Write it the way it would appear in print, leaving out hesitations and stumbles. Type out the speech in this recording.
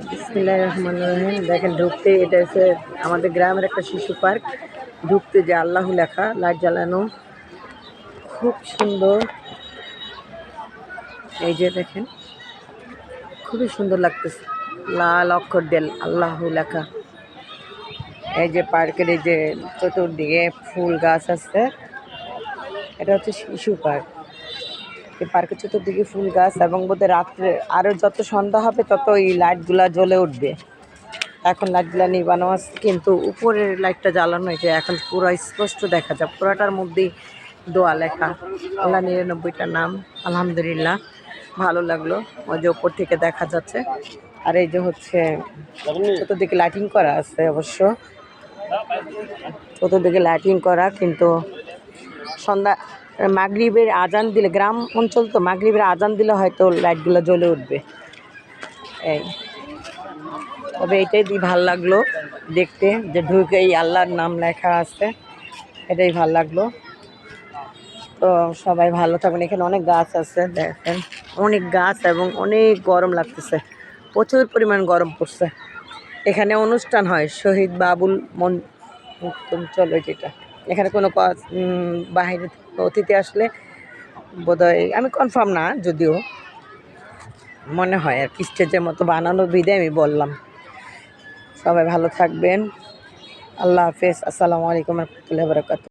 বিসমিল্লাহির রহমানির রহিম। দেখেন ঢুকতে, এটা হচ্ছে আমাদের গ্রামের একটা শিশু পার্ক। ঢুকতে যে আল্লাহু লেখা, লাইট জ্বালানো, খুব সুন্দর। এই যে দেখেন, খুবই সুন্দর লাগতেছে, লাল অক্ষর দিয়ে আল্লাহু লেখা। এই যে পার্কের এই যে চতুর্দিকে ফুল গাছ আছে, এটা হচ্ছে শিশু পার্ক। এই পার্কের চতুর্দিকে ফুল গাছ, এবং বোধহয় রাত্রে আরও যত সন্ধ্যা হবে তত এই লাইটগুলা জ্বলে উঠবে। এখন লাইটগুলা নিবানো আছে, কিন্তু উপরের লাইটটা জ্বালানো হয়েছে, এখন পুরো স্পষ্ট দেখা যায়। পুরাটার মধ্যেই দোয়া লেখা, আল্লাহ 99টা নাম। আলহামদুলিল্লাহ, ভালো লাগলো। ওই যে উপর থেকে দেখা যাচ্ছে। আর এই যে হচ্ছে চতুর্দিকে লাইটিং করা আছে, অবশ্য চতুর্দিকে লাইটিং করা, কিন্তু সন্ধ্যা মাগরিবের আজান দিলে, গ্রাম অঞ্চল তো, মাগরিবের আজান দিলে হয়তো লাইটগুলো জ্বলে উঠবে। এই তবে এটাই ভাল লাগলো দেখতে, যে ঢুকেই আল্লাহর নাম লেখা আছে, এটাই ভাল লাগলো। তো সবাই ভালো থাকবেন। এখানে অনেক গাছ আছে, দেখেন অনেক গাছ, এবং অনেক গরম লাগতেছে, প্রচুর পরিমাণ গরম পড়ছে। এখানে অনুষ্ঠান হয় শহীদ বাবুল চলো যেটা, এখানে কোনো বাহিরে অতিথি আসলে বোধহয়, আমি কনফার্ম না যদিও, মনে হয় আর কি স্টেজের মতো বানানো, বিদায় আমি বললাম। সবাই ভালো থাকবেন, আল্লাহ হাফেজ, আসসালামু আলাইকুম রহমতুল্লাহি ওয়া বারাকাতুহু।